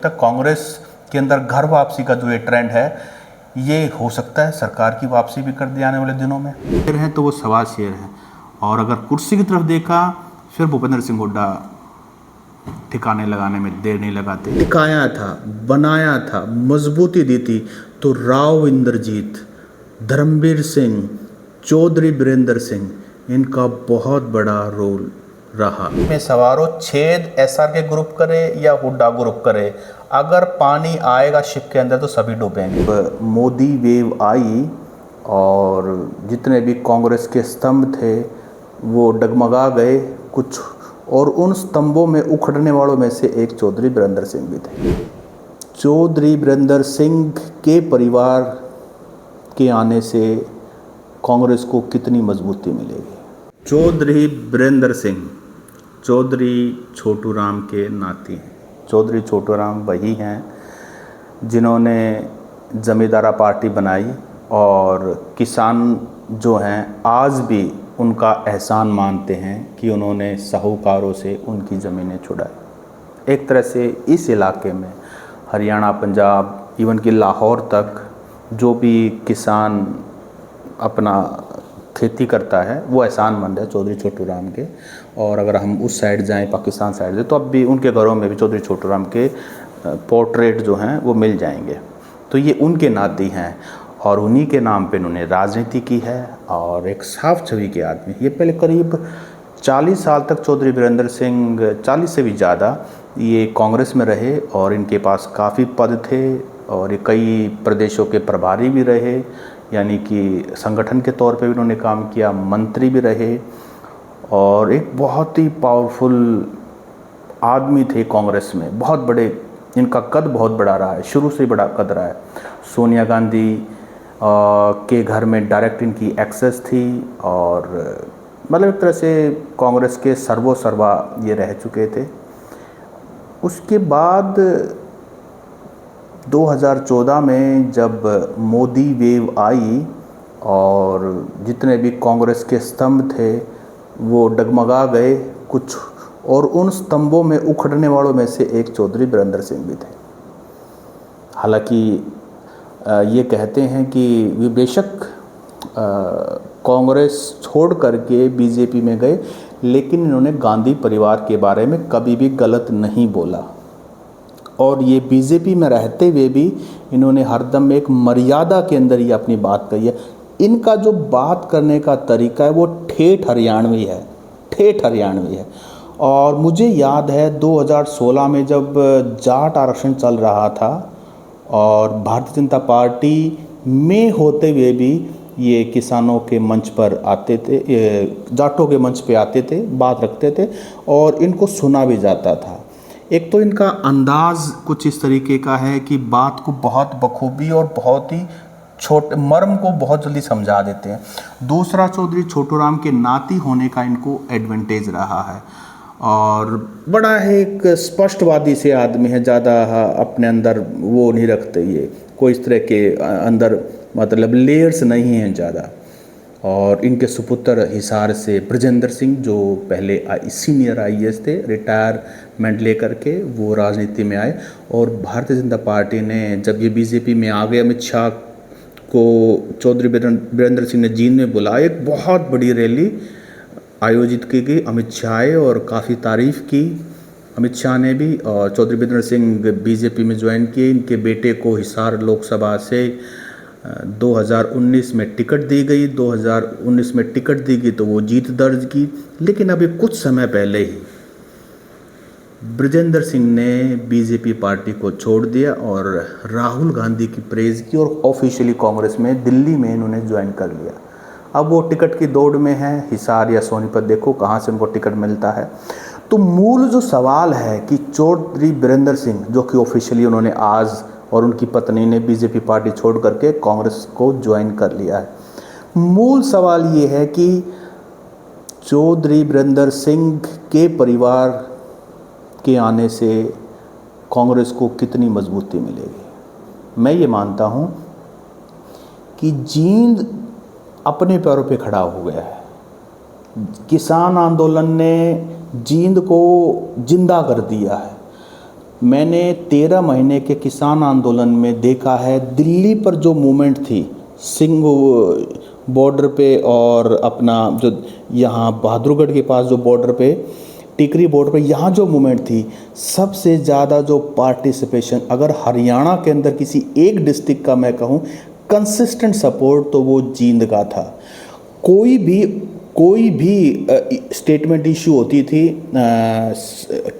तक कांग्रेस के अंदर घर वापसी का जो ये ट्रेंड है, ये हो सकता है सरकार की वापसी भी कर दी आने वाले दिनों में। शेर हैं तो वो सवा शेर हैं, और अगर कुर्सी की तरफ देखा फिर भूपेंद्र सिंह हुड्डा ठिकाने लगाने में देर नहीं लगाते। टिकाया था, बनाया था, मजबूती दी थी तो राव इंद्रजीत, धर्मवीर सिंह, चौधरी बीरेंद्र सिंह, इनका बहुत बड़ा रोल रहा। में सवारों छेद एसआरके ग्रुप करे या हुड्डा ग्रुप करे, अगर पानी आएगा शिप के अंदर तो सभी डूबेंगे। मोदी वेव आई और जितने भी कांग्रेस के स्तंभ थे वो डगमगा गए कुछ, और उन स्तंभों में उखड़ने वालों में से एक चौधरी बीरेंद्र सिंह भी थे। चौधरी बीरेंद्र सिंह के परिवार के आने से कांग्रेस को कितनी मजबूती मिलेगी। चौधरी बीरेंद्र सिंह चौधरी छोटू राम के नाती हैं। चौधरी छोटू राम वही हैं जिन्होंने ज़मींदारा पार्टी बनाई, और किसान जो हैं आज भी उनका एहसान मानते हैं कि उन्होंने साहूकारों से उनकी ज़मीनें छुड़ाई। एक तरह से इस इलाके में हरियाणा, पंजाब, इवन कि लाहौर तक जो भी किसान अपना खेती करता है वो एहसानमंद है चौधरी छोटू राम के। और अगर हम उस साइड जाएं, पाकिस्तान साइड से, तो अब भी उनके घरों में भी चौधरी छोटू राम के पोर्ट्रेट जो हैं वो मिल जाएंगे। तो ये उनके नाती हैं और उन्हीं के नाम पे उन्होंने राजनीति की है, और एक साफ छवि के आदमी। ये पहले करीब 40 साल तक चौधरी बीरेंद्र सिंह, 40 से भी ज़्यादा, ये कांग्रेस में रहे और इनके पास काफ़ी पद थे, और ये कई प्रदेशों के प्रभारी भी रहे, यानी कि संगठन के तौर पे भी उन्होंने काम किया, मंत्री भी रहे, और एक बहुत ही पावरफुल आदमी थे कांग्रेस में। बहुत बड़े, इनका कद बहुत बड़ा रहा है, शुरू से ही बड़ा कद रहा है। सोनिया गांधी के घर में डायरेक्ट इनकी एक्सेस थी, और मतलब एक तरह से कांग्रेस के सर्वा ये रह चुके थे। उसके बाद 2014 में जब मोदी वेव आई और जितने भी कांग्रेस के स्तंभ थे वो डगमगा गए कुछ, और उन स्तंभों में उखड़ने वालों में से एक चौधरी बीरेंद्र सिंह भी थे। हालांकि ये कहते हैं कि वे बेशक कांग्रेस छोड़ करके बीजेपी में गए, लेकिन इन्होंने गांधी परिवार के बारे में कभी भी गलत नहीं बोला, और ये बीजेपी में रहते हुए भी इन्होंने हरदम एक मर्यादा के अंदर ही अपनी बात कही है। इनका जो बात करने का तरीका है वो ठेठ हरियाणवी है, ठेठ हरियाणवी है। और मुझे याद है 2016 में जब जाट आरक्षण चल रहा था और भारतीय जनता पार्टी में होते हुए भी ये किसानों के मंच पर आते थे, जाटों के मंच पे आते थे, बात रखते थे, और इनको सुना भी जाता था। एक तो इनका अंदाज़ कुछ इस तरीके का है कि बात को बहुत बखूबी और बहुत ही छोटे मर्म को बहुत जल्दी समझा देते हैं। दूसरा, चौधरी छोटू राम के नाती होने का इनको एडवांटेज रहा है, और बड़ा है एक स्पष्टवादी से आदमी है, ज़्यादा अपने अंदर वो नहीं रखते, ये कोई इस तरह के अंदर मतलब लेयर्स नहीं हैं ज़्यादा। और इनके सुपुत्र हिसार से ब्रजेंद्र सिंह, जो पहले सीनियर आईएएस थे, रिटायरमेंट लेकर के वो राजनीति में आए, और भारतीय जनता पार्टी ने जब ये बीजेपी में आ गए, अमित शाह को चौधरी बीरेंद्र सिंह ने जींद में बुलाया, एक बहुत बड़ी रैली आयोजित की गई। अमित शाह आए और काफ़ी तारीफ़ की अमित शाह ने भी, और चौधरी बीरेंद्र सिंह बीजेपी में ज्वाइन किए। इनके बेटे को हिसार लोकसभा से 2019 में टिकट दी गई, 2019 में टिकट दी गई तो वो जीत दर्ज की। लेकिन अभी कुछ समय पहले ही ब्रजेंद्र सिंह ने बीजेपी पार्टी को छोड़ दिया और राहुल गांधी की प्रेज़ की, और ऑफिशियली कांग्रेस में दिल्ली में इन्होंने ज्वाइन कर लिया। अब वो टिकट की दौड़ में है, हिसार या सोनीपत, देखो कहाँ से उनको टिकट मिलता है। तो मूल जो सवाल है कि चौधरी बीरेंद्र सिंह, जो कि ऑफिशियली उन्होंने आज, और उनकी पत्नी ने बीजेपी पार्टी छोड़ करके कांग्रेस को ज्वाइन कर लिया है, मूल सवाल ये है कि चौधरी बीरेंद्र सिंह के परिवार के आने से कांग्रेस को कितनी मजबूती मिलेगी। मैं ये मानता हूँ कि जींद अपने पैरों पे खड़ा हो गया है। किसान आंदोलन ने जींद को जिंदा कर दिया है। मैंने 13 महीने के किसान आंदोलन में देखा है दिल्ली पर जो मूवमेंट थी, सिंह बॉर्डर पे और अपना जो यहाँ बहादुरगढ़ के पास जो बॉर्डर पे, टिकरी बॉर्डर पे, यहाँ जो मूवमेंट थी, सबसे ज़्यादा जो पार्टिसिपेशन, अगर हरियाणा के अंदर किसी एक डिस्ट्रिक्ट का मैं कहूँ कंसिस्टेंट सपोर्ट, तो वो जींद का था। कोई भी स्टेटमेंट इशू होती थी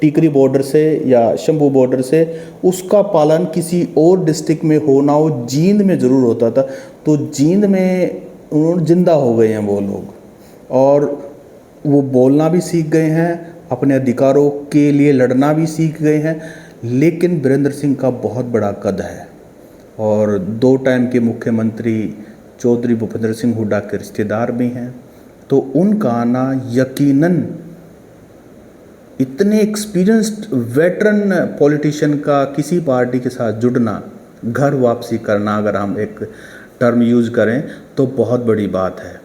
टिकरी बॉर्डर से या शंभू बॉर्डर से, उसका पालन किसी और डिस्ट्रिक्ट में हो ना हो, जींद में ज़रूर होता था। तो जींद में उन्होंने जिंदा हो गए हैं वो लोग, और वो बोलना भी सीख गए हैं, अपने अधिकारों के लिए लड़ना भी सीख गए हैं। लेकिन बीरेंद्र सिंह का बहुत बड़ा कद है, और 2 टाइम के मुख्यमंत्री चौधरी भूपेंद्र सिंह हुड्डा के रिश्तेदार भी हैं। तो उनका आना यकीनन, इतने एक्सपीरियंस्ड वेटरन पॉलिटिशियन का किसी पार्टी के साथ जुड़ना, घर वापसी करना, अगर हम एक टर्म यूज़ करें तो बहुत बड़ी बात है।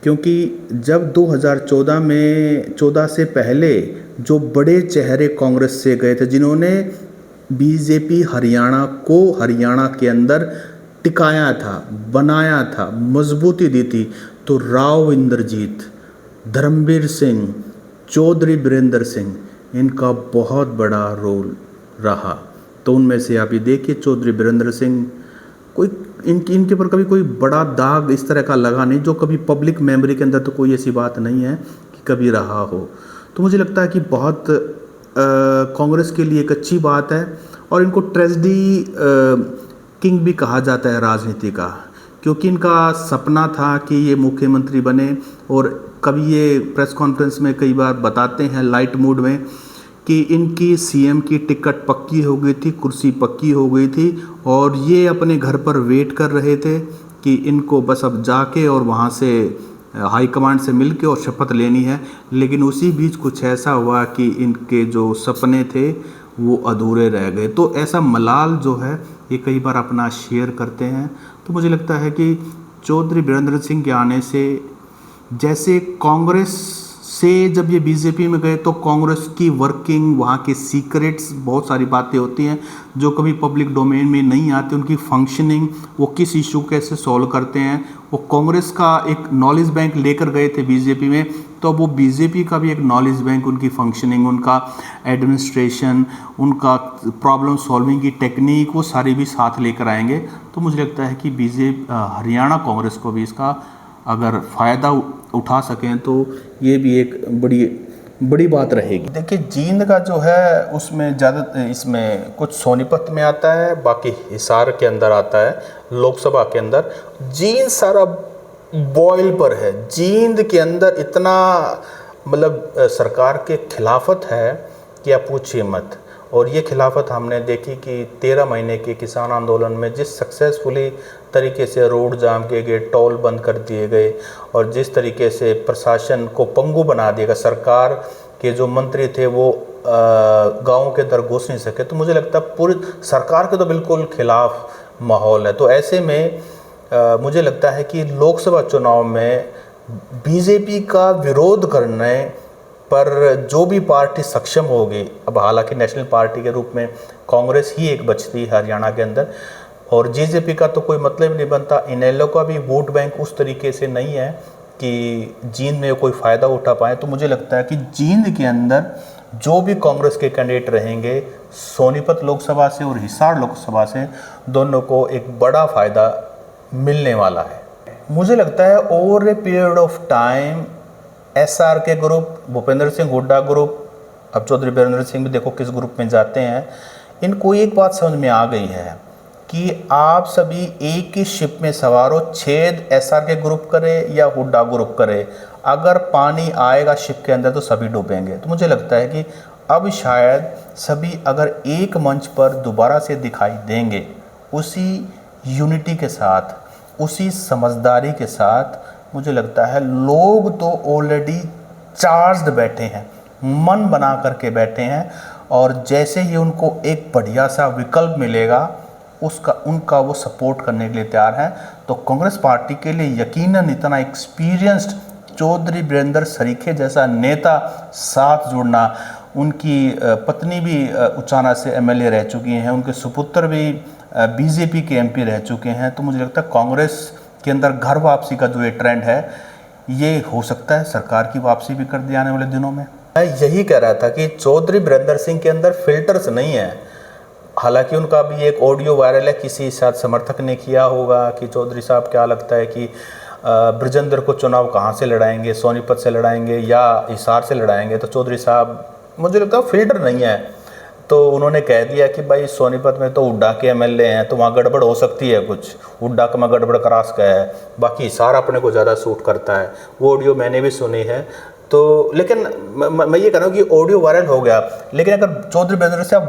क्योंकि जब 2014 से पहले जो बड़े चेहरे कांग्रेस से गए थे, जिन्होंने बीजेपी हरियाणा को हरियाणा के अंदर टिकाया था, बनाया था, मजबूती दी थी, तो राव इंद्रजीत, धर्मवीर सिंह, चौधरी बीरेंद्र सिंह, इनका बहुत बड़ा रोल रहा। तो उनमें से आप ये देखिए, चौधरी बीरेंद्र सिंह, कोई इनके पर कभी कोई बड़ा दाग इस तरह का लगा नहीं, जो कभी पब्लिक मेमोरी के अंदर तो कोई ऐसी बात नहीं है कि कभी रहा हो। तो मुझे लगता है कि बहुत कांग्रेस के लिए एक अच्छी बात है, और इनको ट्रेजेडी किंग भी कहा जाता है राजनीति का, क्योंकि इनका सपना था कि ये मुख्यमंत्री बने। और कभी ये प्रेस कॉन्फ्रेंस में कई बार बताते हैं लाइट मूड में कि इनकी सीएम की टिकट पक्की हो गई थी, कुर्सी पक्की हो गई थी, और ये अपने घर पर वेट कर रहे थे कि इनको बस अब जाके और वहाँ से हाईकमांड से मिलके और शपथ लेनी है। लेकिन उसी बीच कुछ ऐसा हुआ कि इनके जो सपने थे वो अधूरे रह गए। तो ऐसा मलाल जो है ये कई बार अपना शेयर करते हैं। तो मुझे लगता है कि चौधरी बीरेंद्र सिंह के आने से, जैसे कांग्रेस से जब ये बीजेपी में गए तो कांग्रेस की वर्किंग, वहाँ के सीक्रेट्स, बहुत सारी बातें होती हैं जो कभी पब्लिक डोमेन में नहीं आती। उनकी फंक्शनिंग, वो किस इशू कैसे सॉल्व करते हैं, वो कांग्रेस का एक नॉलेज बैंक लेकर गए थे बीजेपी में, तो वो बीजेपी का भी एक नॉलेज बैंक, उनकी फंक्शनिंग, उनका एडमिनिस्ट्रेशन, उनका प्रॉब्लम सॉल्विंग की टेक्निक, वो सारी भी साथ लेकर आएंगे। तो मुझे लगता है कि हरियाणा कांग्रेस को भी इसका अगर फ़ायदा उठा सकें तो ये भी एक बड़ी बात रहेगी। देखिए, जींद का जो है उसमें ज़्यादा, इसमें कुछ सोनीपत में आता है, बाकी हिसार के अंदर आता है, लोकसभा के अंदर। जींद सारा बॉयल पर है। जींद के अंदर इतना मतलब सरकार के खिलाफत है कि आप पूछिए मत। और ये खिलाफत हमने देखी कि 13 महीने के किसान आंदोलन में जिस सक्सेसफुली तरीके से रोड जाम किए गए, टोल बंद कर दिए गए, और जिस तरीके से प्रशासन को पंगु बना दिया गया, सरकार के जो मंत्री थे वो गाँव के अंदर घुस नहीं सके। तो मुझे लगता है पूरी सरकार के तो बिल्कुल खिलाफ माहौल है। तो ऐसे में मुझे लगता है कि लोकसभा चुनाव में बीजेपी का विरोध करने पर जो भी पार्टी सक्षम होगी, अब हालांकि नेशनल पार्टी के रूप में कांग्रेस ही एक बचती है हरियाणा के अंदर, और जेजेपी का तो कोई मतलब नहीं बनता। इनेलो का भी वोट बैंक उस तरीके से नहीं है कि जींद में कोई फ़ायदा उठा पाए। तो मुझे लगता है कि जींद के अंदर जो भी कांग्रेस के कैंडिडेट रहेंगे, सोनीपत लोकसभा से और हिसार लोकसभा से, दोनों को एक बड़ा फ़ायदा मिलने वाला है। मुझे लगता है over a period of time SR के ग्रुप, भूपेंद्र सिंह हुड्डा ग्रुप, अब चौधरी बीरेंद्र सिंह भी देखो किस ग्रुप में जाते हैं, इनको एक बात समझ में आ गई है कि आप सभी एक ही शिप में सवार हो, छेद एसआर के ग्रुप करे या हुड्डा ग्रुप करे, अगर पानी आएगा शिप के अंदर तो सभी डूबेंगे। तो मुझे लगता है कि अब शायद सभी अगर एक मंच पर दोबारा से दिखाई देंगे, उसी यूनिटी के साथ, उसी समझदारी के साथ, मुझे लगता है लोग तो ऑलरेडी चार्ज्ड बैठे हैं, मन बना करके बैठे हैं, और जैसे ही उनको एक बढ़िया सा विकल्प मिलेगा उनका वो सपोर्ट करने के लिए तैयार हैं। तो कांग्रेस पार्टी के लिए यकीनन इतना एक्सपीरियंस्ड चौधरी बीरेंद्र सरीखे जैसा नेता साथ जुड़ना, उनकी पत्नी भी उचाना से एमएलए रह चुकी हैं, उनके सुपुत्र भी बीजेपी के एमपी रह चुके हैं। तो मुझे लगता है कांग्रेस के अंदर घर वापसी का जो ये ट्रेंड है, ये हो सकता है सरकार की वापसी भी कर दी आने वाले दिनों में। मैं यही कह रहा था कि चौधरी बीरेंद्र सिंह के अंदर फिल्टर्स नहीं है। हालांकि उनका भी एक ऑडियो वायरल है, किसी शायद समर्थक ने किया होगा कि चौधरी साहब क्या लगता है कि ब्रजेंद्र को चुनाव कहाँ से लड़ाएंगे, सोनीपत से लड़ाएंगे या हिसार से लड़ाएंगे। तो चौधरी साहब मुझे लगता है फिल्टर नहीं है, तो उन्होंने कह दिया कि भाई सोनीपत में तो हुड्डा के एमएलए हैं, तो वहाँ गड़बड़ हो सकती है, कुछ हुड्डा का मैं गड़बड़ क्रॉस का है, बाकी हिसार अपने को ज़्यादा सूट करता है। वो ऑडियो मैंने भी सुनी है। तो लेकिन मैं ये कह रहा हूँ कि ऑडियो वायरल हो गया, लेकिन अगर चौधरी बीरेंद्र से आप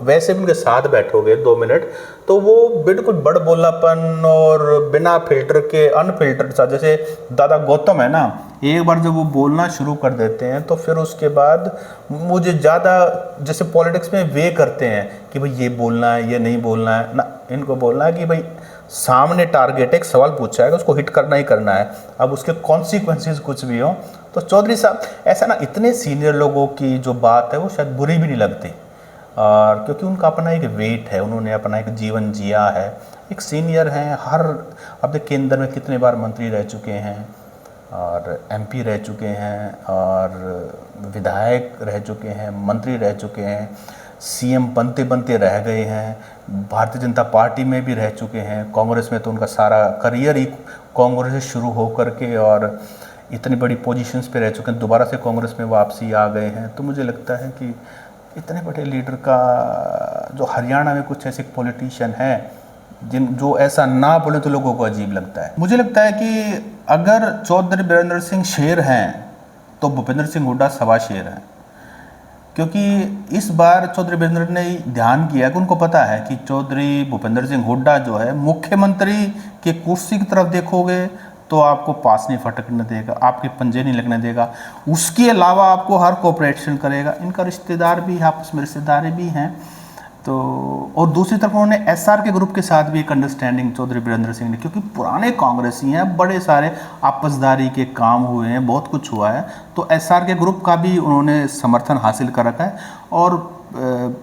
वैसे भी उनके साथ बैठोगे 2 मिनट, तो वो बिल्कुल बड़ बोलापन और बिना फिल्टर के अनफिल्टर्ड सा, जैसे दादा गौतम है ना, एक बार जब वो बोलना शुरू कर देते हैं तो फिर उसके बाद मुझे ज़्यादा, जैसे पॉलिटिक्स में वे करते हैं कि भाई ये बोलना है, ये नहीं बोलना है ना, इनको बोलना है कि भाई सामने टारगेट एक सवाल पूछा है, उसको हिट करना ही करना है, अब उसके कॉन्सिक्वेंसेस कुछ भी हो। तो चौधरी साहब ऐसा ना, इतने सीनियर लोगों की जो बात है वो शायद बुरी भी नहीं लगती, और क्योंकि उनका अपना एक वेट है, उन्होंने अपना एक जीवन जिया है, एक सीनियर हैं, हर अपने केंद्र में कितने बार मंत्री रह चुके हैं और एमपी रह चुके हैं और विधायक रह चुके हैं, मंत्री रह चुके हैं, सीएम बनते बनते रह गए हैं, भारतीय जनता पार्टी में भी रह चुके हैं, कांग्रेस में तो उनका सारा करियर ही कांग्रेस से शुरू होकर के और इतनी बड़ी पोजीशंस पे रह चुके हैं, दोबारा से कांग्रेस में वापसी आ गए हैं। तो मुझे लगता है कि इतने बड़े लीडर का, जो हरियाणा में कुछ ऐसे पॉलिटिशियन हैं जो ऐसा ना बोले तो लोगों को अजीब लगता है। मुझे लगता है कि अगर चौधरी बीरेंद्र सिंह शेर हैं तो भूपेंद्र सिंह हुड्डा सवा शेर हैं, क्योंकि इस बार चौधरी बीरेंद्र ने ध्यान किया कि उनको पता है कि चौधरी भूपेंद्र सिंह हुड्डा जो है, मुख्यमंत्री की कुर्सी की तरफ देखोगे तो आपको पास नहीं फटकने देगा, आपके पंजे नहीं लगने देगा, उसके अलावा आपको हर कोऑपरेशन करेगा। इनका रिश्तेदार भी, आपस में रिश्तेदारी भी हैं। तो और दूसरी तरफ उन्होंने एसआर के ग्रुप के साथ भी एक अंडरस्टैंडिंग चौधरी बीरेंद्र सिंह ने, क्योंकि पुराने कांग्रेसी हैं, बड़े सारे आपसदारी के काम हुए हैं, बहुत कुछ हुआ है, तो एसआर के ग्रुप का भी उन्होंने समर्थन हासिल कर रखा है। और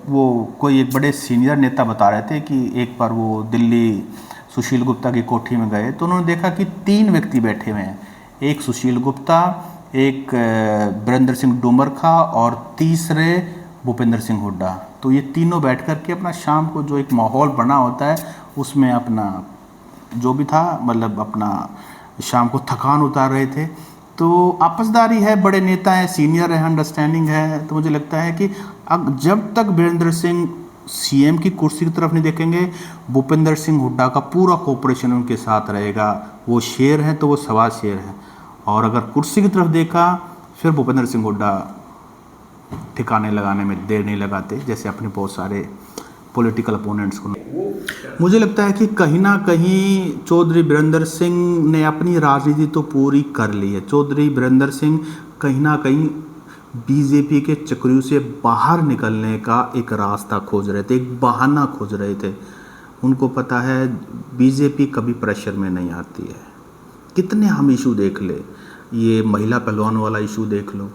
वो कोई एक बड़े सीनियर नेता बता रहे थे कि एक बार वो दिल्ली सुशील गुप्ता की कोठी में गए तो उन्होंने देखा कि 3 व्यक्ति बैठे हुए हैं, एक सुशील गुप्ता, एक बीरेंद्र सिंह डोमरखा और तीसरे भूपेंद्र सिंह हुड्डा। तो ये तीनों बैठ कर के अपना शाम को जो एक माहौल बना होता है उसमें अपना जो भी था, मतलब अपना शाम को थकान उतार रहे थे। तो आपसदारी है, बड़े नेता हैं, सीनियर है, अंडरस्टैंडिंग है। तो मुझे लगता है कि अब जब तक बीरेंद्र सिंह सीएम की कुर्सी की तरफ नहीं देखेंगे, भूपेंद्र सिंह हुड्डा का पूरा कोऑपरेशन उनके साथ रहेगा। वो शेर हैं तो वो सवा शेर हैं, और अगर कुर्सी की तरफ देखा फिर भूपेंद्र सिंह हुड्डा ठिकाने लगाने में देर नहीं लगाते, जैसे अपने बहुत सारे पॉलिटिकल अपोनेंट्स को। मुझे लगता है कि कहीं ना कहीं चौधरी बीरेंद्र सिंह ने अपनी राजनीति तो पूरी कर ली है। चौधरी बीरेंद्र सिंह कहीं ना कहीं बीजेपी के चक्रियों से बाहर निकलने का एक रास्ता खोज रहे थे, एक बहाना खोज रहे थे। उनको पता है बीजेपी कभी प्रेशर में नहीं आती है। कितने हम इशू देख ले, ये महिला पहलवान वाला इशू देख लो,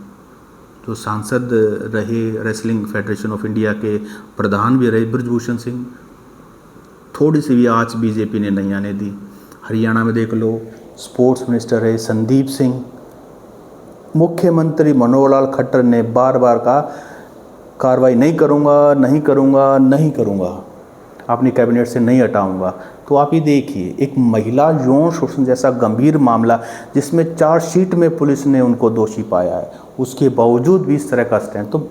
जो सांसद रहे, रेसलिंग फेडरेशन ऑफ इंडिया के प्रधान भी रहे ब्रजभूषण सिंह, थोड़ी सी भी आँच बीजेपी ने नहीं आने दी। हरियाणा में देख लो, स्पोर्ट्स मिनिस्टर रहे संदीप सिंह, मुख्यमंत्री मनोहर लाल खट्टर ने बार बार कहा कार्रवाई नहीं करूँगा, नहीं करूँगा, नहीं करूँगा, अपनी कैबिनेट से नहीं हटाऊँगा। तो आप ये देखिए, एक महिला यौन शोषण जैसा गंभीर मामला जिसमें चार्जशीट में पुलिस ने उनको दोषी पाया है, उसके बावजूद भी इस तरह का स्टैंड। तो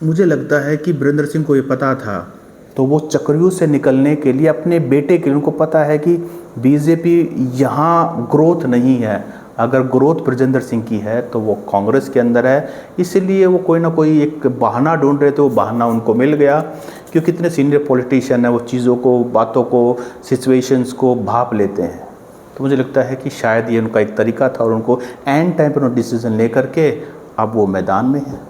मुझे लगता है कि बीरेंद्र सिंह को ये पता था, तो वो चक्रियों से निकलने के लिए अपने बेटे के लिए, उनको पता है कि बीजेपी यहाँ ग्रोथ नहीं है, अगर ग्रोथ ब्रजेंद्र सिंह की है तो वो कांग्रेस के अंदर है, इसलिए वो कोई ना कोई एक बहाना ढूंढ रहे थे। वो बहाना उनको मिल गया, क्योंकि इतने सीनियर पॉलिटिशियन हैं, वो चीज़ों को, बातों को, सिचुएशंस को भाप लेते हैं। तो मुझे लगता है कि शायद ये उनका एक तरीका था और उनको एंड टाइम पर डिसीजन लेकर के अब वो मैदान में है।